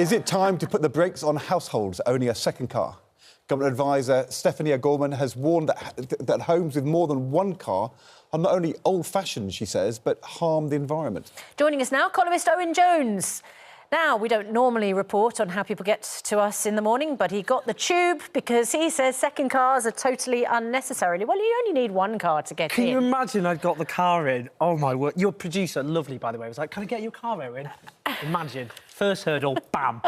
Is it time to put the brakes on households owning a second car? Government advisor Stefanie O'Gorman has warned that homes with more than one car are not only old-fashioned, she says, but harm the environment. Joining us now, columnist Owen Jones. Now, we don't normally report on how people get to us in the morning, but he got the tube because he says second cars are totally unnecessary. Well, you only need one car to get in. Can you imagine I'd got the car in? Oh, my word. Your producer, lovely, by the way, was like, can I get your car in? Imagine. First hurdle, bam.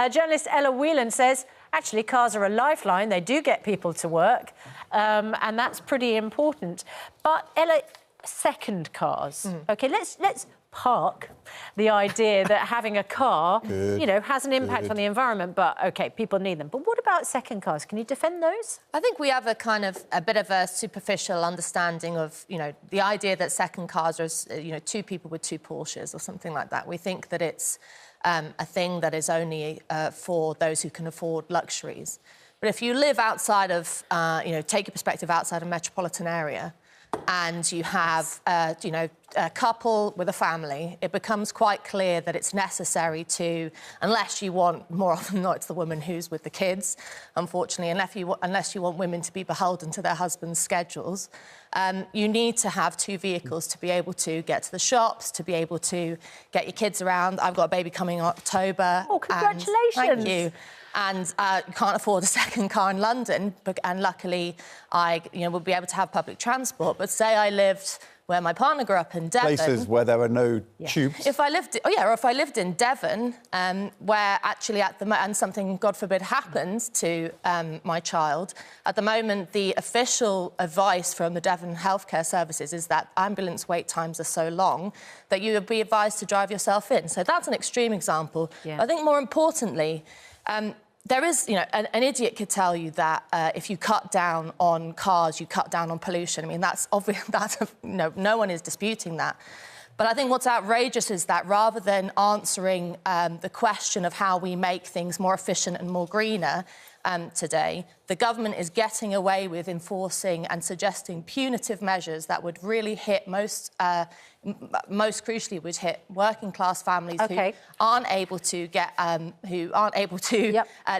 Journalist Ella Whelan says, actually, cars are a lifeline. They do get people to work, and that's pretty important. But, Ella, second cars. OK, let's park the idea that having a car, you know, has an impact on the environment, but, OK, people need them. But what about second cars? Can you defend those? I think we have a bit of a superficial understanding of, you know, the idea that second cars are, you know, two people with two Porsches or something like that. We think that it's a thing that is only for those who can afford luxuries. But if you live outside of, you know, take a perspective outside a metropolitan area, and you have, you know, a couple with a family, it becomes quite clear that it's necessary to, unless you want, more often than not, it's the woman who's with the kids, unfortunately, unless you want women to be beholden to their husbands' schedules, you need to have two vehicles to be able to get to the shops, to be able to get your kids around. I've got a baby coming in October. Oh, congratulations. Thank you. And you can't afford a second car in London, and luckily I, you know, will be able to have public transport. But say I lived where my partner grew up in Devon, places where there are no tubes. If I lived, or if I lived in Devon, where actually and something, God forbid, happens to my child, at the moment the official advice from the Devon Healthcare Services is that ambulance wait times are so long that you would be advised to drive yourself in. So that's an extreme example. Yeah. I think more importantly, there is, you know, an idiot could tell you that if you cut down on cars, you cut down on pollution. I mean, that's obvious. No one is disputing that. But I think what's outrageous is that rather than answering the question of how we make things more efficient and more greener today, the government is getting away with enforcing and suggesting punitive measures that would really hit most crucially would hit working class families who aren't able to get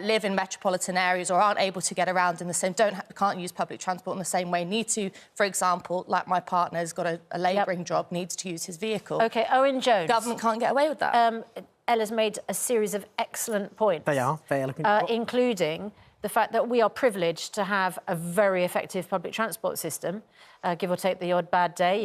live in metropolitan areas or aren't able to get around in the same can't use public transport in the same way, need to, for example, like my partner's got a labouring job, needs to use his vehicle. OK, Owen Jones. Government can't get away with that. Ella's made a series of excellent points. They are including the fact that we are privileged to have a very effective public transport system, give or take the odd bad day,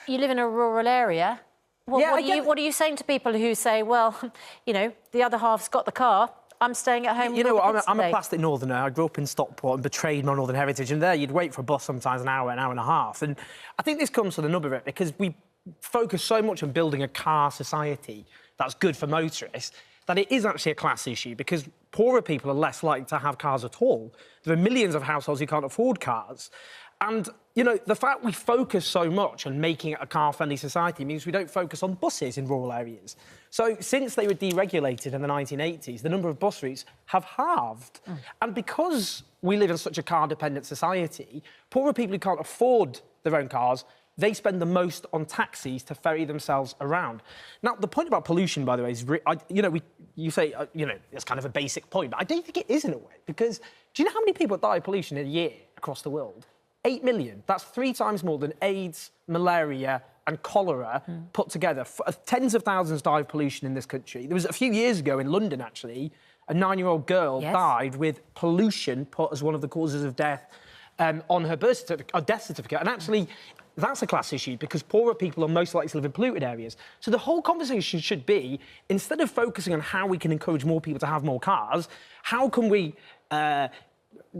you live in a rural area. What are you saying to people who say, well, you know, the other half's got the car, I'm staying at home? You know, I'm a plastic northerner. I grew up in Stockport and betrayed my northern heritage, and there you'd wait for a bus sometimes an hour and a half. And I think this comes from the nub of it because we focus so much on building a car society that's good for motorists that it is actually a class issue because poorer people are less likely to have cars at all. There are millions of households who can't afford cars. And, you know, the fact we focus so much on making it a car-friendly society means we don't focus on buses in rural areas. So since they were deregulated in the 1980s, the number of bus routes have halved. And because we live in such a car-dependent society, poorer people who can't afford their own cars, they spend the most on taxis to ferry themselves around. Now, the point about pollution, by the way, is, you know, you say, you know, it's kind of a basic point, but I don't think it is in a way, because do you know how many people die of pollution in a year across the world? 8 million. That's 3 times more than AIDS, malaria and cholera put together. Tens of thousands die of pollution in this country. There was a few years ago in London, actually, a 9-year-old girl died with pollution put as one of the causes of death on her death certificate. And actually, that's a class issue because poorer people are most likely to live in polluted areas. So the whole conversation should be, instead of focusing on how we can encourage more people to have more cars, how can we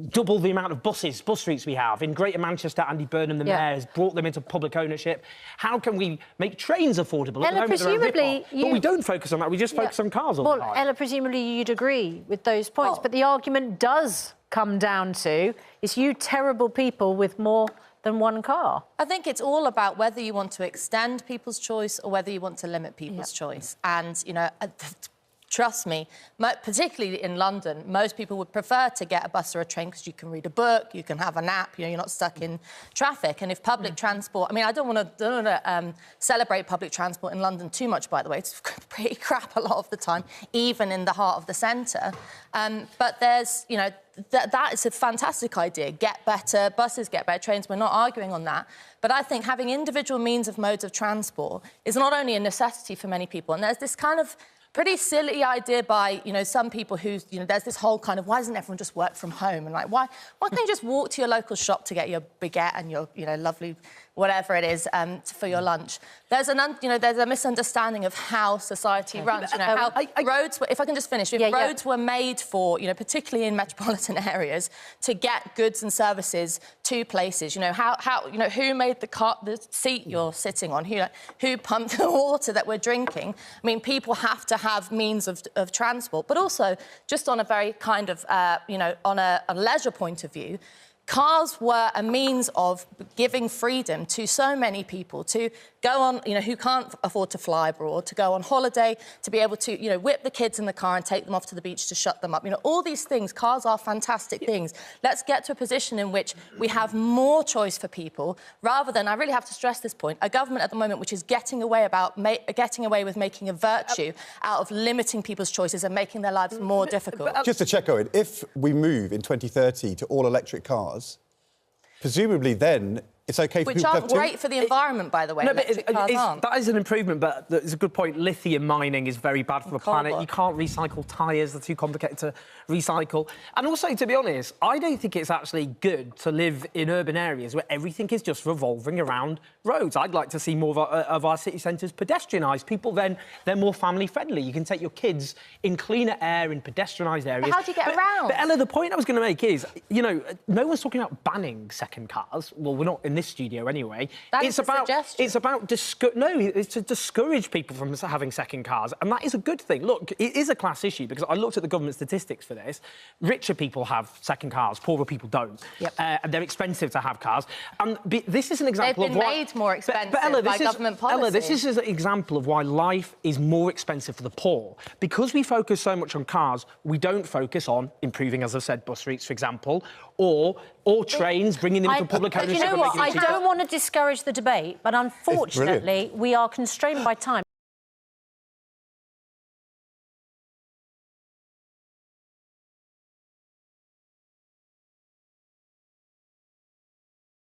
double the amount of bus routes we have? In Greater Manchester, Andy Burnham, the mayor, has brought them into public ownership. How can we make trains affordable? Ella, presumably... But we don't focus on that, we just focus on cars all the time. Ella, presumably you'd agree with those points, but the argument does come down to, is you terrible people with more than one car. I think it's all about whether you want to extend people's choice or whether you want to limit people's choice. And, you know, Trust me, particularly in London, most people would prefer to get a bus or a train because you can read a book, you can have a nap, you know, you're not stuck in traffic. And if public transport... I mean, I don't want to celebrate public transport in London too much, by the way. It's pretty crap a lot of the time, even in the heart of the centre. But there's, you know, that is a fantastic idea. Get better buses, get better trains. We're not arguing on that. But I think having individual modes of transport is not only a necessity for many people, and there's this kind of pretty silly idea by, you know, some people who, you know, there's this whole kind of, why doesn't everyone just work from home? And, like, why can't you just walk to your local shop to get your baguette and your, you know, lovely whatever it is for your lunch? There's there's a misunderstanding of how society runs. You know, how roads were, if I can just finish, roads were made for, you know, particularly in metropolitan areas, to get goods and services to places. You know, you know, who made the seat you're sitting on? Who pumped the water that we're drinking? I mean, people have to have means of transport, but also just on a very kind of, you know, on a leisure point of view, cars were a means of giving freedom to so many people to go on, you know, who can't afford to fly abroad, to go on holiday, to be able to, you know, whip the kids in the car and take them off to the beach to shut them up. You know, all these things, cars are fantastic things. Let's get to a position in which we have more choice for people, rather than, I really have to stress this point, a government at the moment which is getting away with making a virtue out of limiting people's choices and making their lives more difficult. Just to check, Owen, if we move in 2030 to all-electric cars, presumably then it's OK for Which people to have aren't great for the environment, by the way. No, but that is an improvement, but it's a good point. Lithium mining is very bad for the planet. You can't recycle tyres, they're too complicated to recycle. And also, to be honest, I don't think it's actually good to live in urban areas where everything is just revolving around roads. I'd like to see more of our city centres pedestrianised. People then, they're more family-friendly. You can take your kids in cleaner air, in pedestrianised areas. But how do you get around? But Ella, the point I was going to make is, you know, no one's talking about banning second cars. Well, we're not in this studio anyway. It's about to discourage people from having second cars, and that is a good thing. Look, it is a class issue because I looked at the government statistics for this. Richer people have second cars, poorer people don't. Yep. And they're expensive to have cars. And this is an example of why... They've been made more expensive by government policy. Ella, this is an example of why life is more expensive for the poor. Because we focus so much on cars, we don't focus on improving, as I've said, bus routes, for example, or trains, bringing them to public ownership. You know what? I don't want to discourage the debate, but unfortunately, we are constrained by time.